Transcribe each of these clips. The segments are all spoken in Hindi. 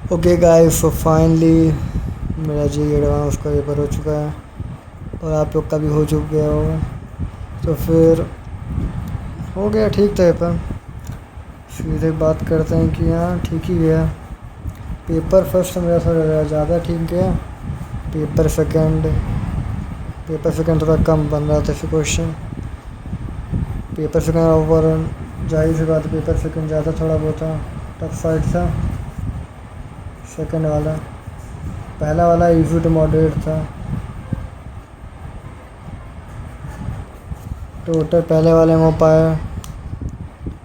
ओके गाइस, सो फाइनली मेरा जी एडवांस का पेपर हो चुका है और आप लोग का भी हो चुक गया होगा। तो फिर हो गया ठीक था पेपर। सीधे बात करते हैं कि हाँ ठीक ही गया। पेपर फर्स्ट मेरा थोड़ा ज़्यादा ठीक गया। पेपर सेकंड थोड़ा कम बन रहा था फिर क्वेश्चन। पेपर सेकंड ओवर जाहिर सी बात, पेपर सेकंड ज़्यादा थोड़ा बहुत टफ फाइट था। सेकंड वाला, पहला वाला इजी टू मॉडरेट था। टोटल पहले वाले में हो पाया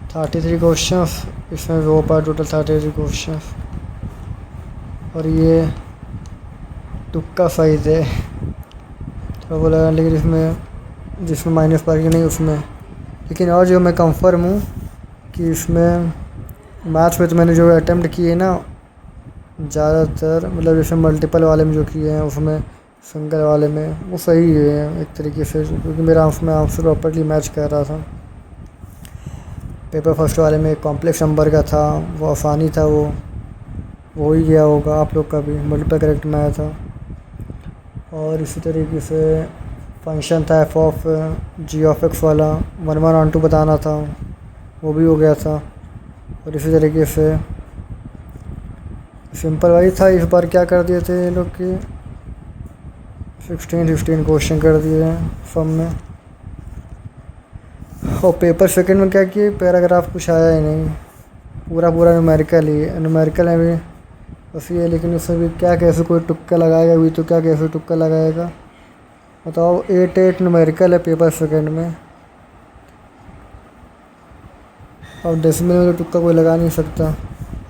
33 क्वेश्चंस, इसमें भी हो पाया टोटल 33 क्वेश्चंस। और ये तुक्का सही थे तो बोला, लेकिन जिसमें माइनस मार्किंग नहीं उसमें। लेकिन और जो मैं कंफर्म हूँ कि इसमें मैथ्स में तो मैंने जो अटेम्प्ट किए ना ज़्यादातर, मतलब जैसे मल्टीपल वाले में जो किए हैं उसमें सिंगल वाले में वो सही है एक तरीके से, क्योंकि मेरा उसमें आंसर प्रॉपर्ली मैच कर रहा था। पेपर फर्स्ट वाले में कॉम्प्लेक्स नंबर का था, वो आसानी था, वो ही गया होगा आप लोग का भी, मल्टीपल करेक्ट में आया था। और इसी तरीके से फंक्शन था f of g of x वाला, 1/1 बताना था, वो भी हो गया था। और इसी तरीके से सिंपल वही था। इस बार क्या कर दिए थे ये लोग कि 16 क्वेश्चन कर दिए हैं सब में। और पेपर सेकंड में क्या किए, पैराग्राफ कुछ आया ही नहीं, पूरा न्यूमेरिकल ही है। न्यूमेरिकल में भी बस ये, लेकिन उसमें भी क्या कैसे कोई तुक्का लगाएगा भी, तो क्या कैसे तुक्का लगाएगा बताओ। 8 न्यूमेरिकल है पेपर सेकंड में, और डेसिमल में तो तुक्का कोई लगा नहीं सकता।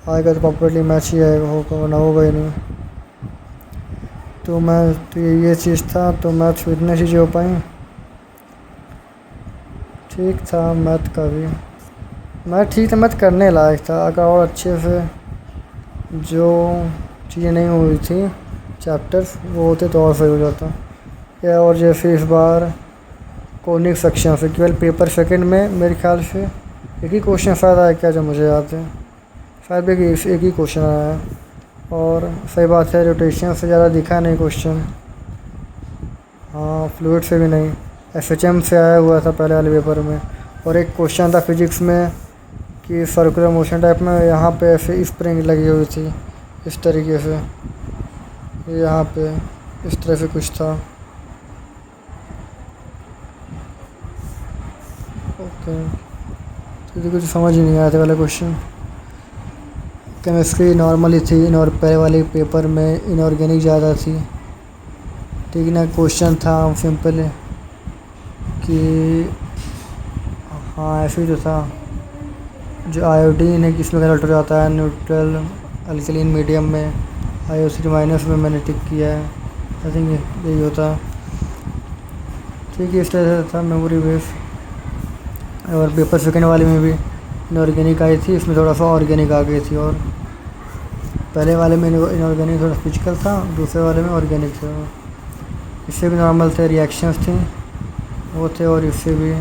आएगा तो प्रॉपर्ली मैच ही आएगा, होगा वरना होगा ही नहीं। तो ये चीज़ था, तो मैथ इतनी चीज़ें हो पाई। ठीक था मैथ का भी, मैथ ठीक था, मैथ करने लायक था। अगर और अच्छे से जो चीज़ें नहीं हुई थी चैप्टर्स वो होते तो और सही हो जाता। या और जैसे इस बार कोनिक सेक्शन से केवल पेपर सेकंड में मेरे ख्याल से एक ही क्वेश्चन शायद आया, क्या जो मुझे याद है, शायद एक ही क्वेश्चन आया है। और सही बात है, रोटेशन से ज़्यादा दिखा नहीं क्वेश्चन। हाँ, फ्लूइड से भी नहीं, एफएचएम से आया हुआ था पहले वाले पेपर में। और एक क्वेश्चन था फिजिक्स में कि सर्कुलर मोशन टाइप में, यहाँ पे ऐसे स्प्रिंग लगी हुई थी इस तरीके से, यहाँ पे इस तरह से कुछ था। ओके, तो कुछ समझ ही नहीं आया था वाला क्वेश्चन। केमिस्ट्री नॉर्मली थी, और पहले वाले पेपर में इनऑर्गेनिक ज़्यादा थी। ठीक ना, क्वेश्चन था सिंपल कि हाँ ऐसे ही तो था, जो आयोडीन है किसमें कन्वर्ट हो जाता है, न्यूट्रल अल्कलीन मीडियम में, IO3 माइनस में मैंने टिक किया है। आई थिंक यही होता है। ठीक है, इस तरह से था मेमोरी बेस। और पेपर सेकंड वाले में भी इनऑर्गेनिक आई थी, इसमें थोड़ा सा ऑर्गेनिक आ गई थी। और पहले वाले में इनऑर्गेनिक थोड़ा फिजिकल था, दूसरे वाले में ऑर्गेनिक थे। इससे भी नॉर्मल थे, रिएक्शंस थी वो थे। और इससे भी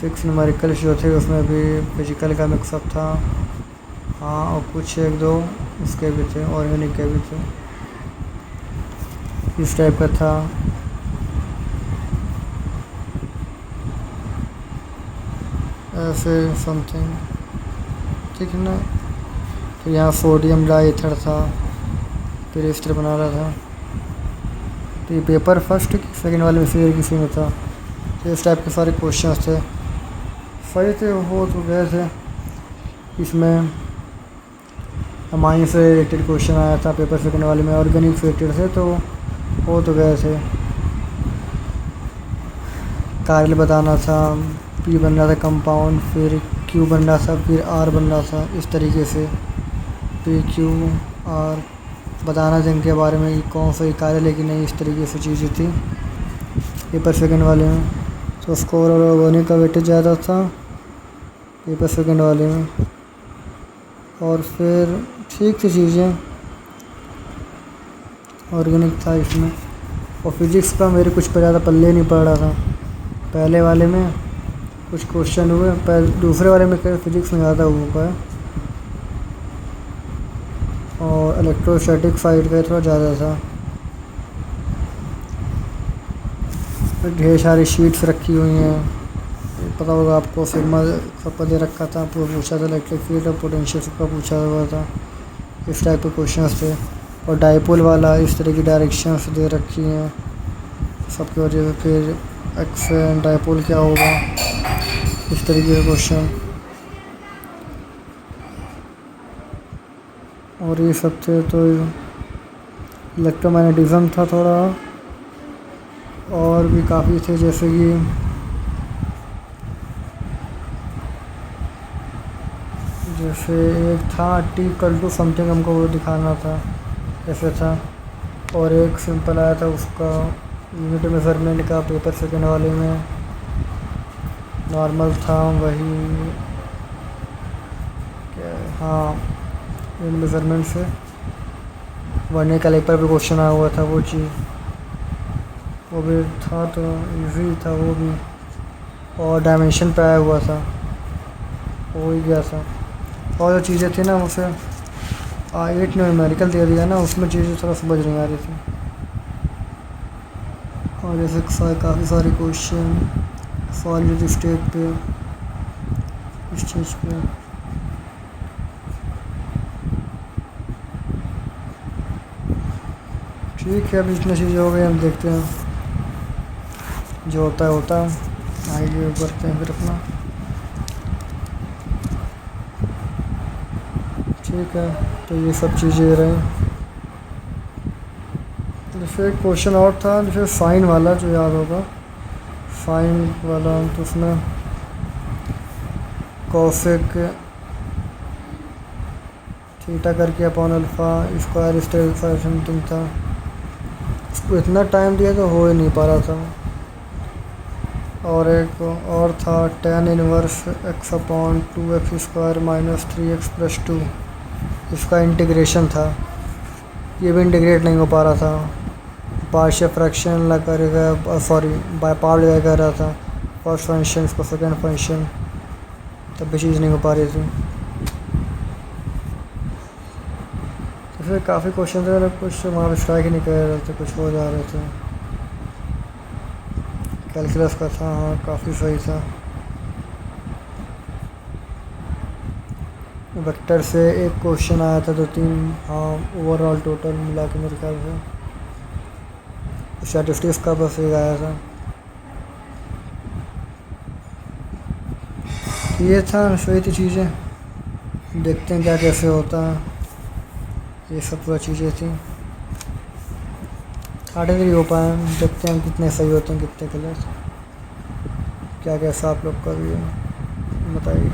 6 न्यूमेरिकल जो थे उसमें भी फिजिकल का मिक्सअप था। हाँ, और कुछ एक दो उसके भी थे, ऑर्गेनिक के भी थे, इस टाइप का था। ऐसे समथिंग, ठीक है ना। तो यहाँ सोडियम डाईथर था, फिर इस तरह बना रहा था। तो ये पेपर फर्स्ट की सेकेंड वाले में से किसी में था। तो इस टाइप के सारे क्वेश्चंस थे, सही थे, हो तो गए थे। इसमें अमाइन से रिलेटेड क्वेश्चन आया था पेपर सेकंड वाले में, ऑर्गेनिक से रिलेटेड थे, तो हो तो गए थे। कार्ल बताना था, पी बन रहा था कंपाउंड, फिर क्यू बन रहा था, फिर आर बन रहा था, इस तरीके से पी क्यू आर बताना था इनके बारे में कि कौन सा कार्य, लेकिन नहीं, इस तरीके से चीज़ें थी पेपर सेकंड वाले में। तो स्कोर और ऑर्गेनिक का वेटेज ज़्यादा था पेपर सेकंड वाले में। और फिर ठीक थी चीज़ें, ऑर्गेनिक था इसमें। और फिज़िक्स का मेरे कुछ पर ज़्यादा पल्ले नहीं पड़ रहा था। पहले वाले में कुछ क्वेश्चन हुए, दूसरे वाले में फिज़िक्स में ज़्यादा हुआ है। और इलेक्ट्रोस्टैटिक फाइट का थोड़ा ज़्यादा था। फिर ढेर सारी शीट्स रखी हुई हैं, पता होगा आपको, सिग्मा सबका दे रखा था, पूछा था इलेक्ट्रिक फील्ड और पोटेंशियल सबका पूछा हुआ था। इस टाइप के क्वेश्चंस थे। और डाइपोल वाला इस तरह की डायरेक्शंस दे रखी हैं सबकी वजह से, फिर एक्स डाइपोल क्या होगा, इस तरीके के क्वेश्चन। और ये सब थे। तो इलेक्ट्रोमैग्नेटिज्म था थोड़ा, और भी काफ़ी थे, जैसे कि एक था T=, समथिंग, हमको वो दिखाना था ऐसे था। और एक सिंपल आया था उसका यूनिट मेज़रमेंट का, पेपर सेकंड वाले में नॉर्मल था वही, क्या, हाँ, यूनिट मेज़रमेंट से वर्नियर कैलिपर पे क्वेश्चन आया हुआ था वो चीज़, वो भी था, तो इजी था वो भी। और डायमेंशन पे आया हुआ था, वो ही गया था। और जो चीज़ें थी ना उसे 8 ने न्यूमेरिकल दे दिया ना, उसमें चीज़ें थोड़ा समझ नहीं आ रही थी। और जैसे काफ़ी सारे क्वेश्चन सॉलिड स्टेट पे, इस चीज़ पे। ठीक है, अभी इतनी चीज़ें हो गई, हम देखते हैं जो होता है होता है, आगे बढ़ते हैं फिर अपना। ठीक है, तो ये सब चीज़ें रहीं। जैसे एक क्वेश्चन और था, जैसे साइन वाला, जो याद होगा साइन वाला, तो उसमें कॉसेक थीटा करके अपॉन अल्फ़ा स्क्वायर इस तरह का समथिंग था। उसको इतना टाइम दिया तो हो ही नहीं पा रहा था। और एक और था tan inverse x upon 2x square minus 3x plus 2, इसका इंटीग्रेशन था, ये भी इंटीग्रेट नहीं हो पा रहा था। पार्शियल फ्रैक्शन लगा करेगा, सॉरी बाय पार्ट लगा कर रहा था फर्स्ट फंक्शन इसको सेकेंड फंक्शन, तब भी चीज़ नहीं हो पा रही थी। तो फिर काफ़ी क्वेश्चन थे, कुछ वहाँ पर स्ट्राइक ही नहीं कर रहे थे, कुछ हो जा रहे थे। कैलकुलस का था, हाँ, काफ़ी सही था। वेक्टर से एक क्वेश्चन आया था, 2-3, हाँ, ओवरऑल टोटल मिला के मेरे ख्याल से स्टैटिस्टिक्स का बस एक आया था। ये था, सही थी चीज़ें, देखते हैं क्या कैसे होता है। ये सब पूरा चीज़ें थी, कैटेगरी हो पाए, देखते हैं कितने सही होते हैं कितने गलत, क्या कैसा आप लोग का भी है बताइए।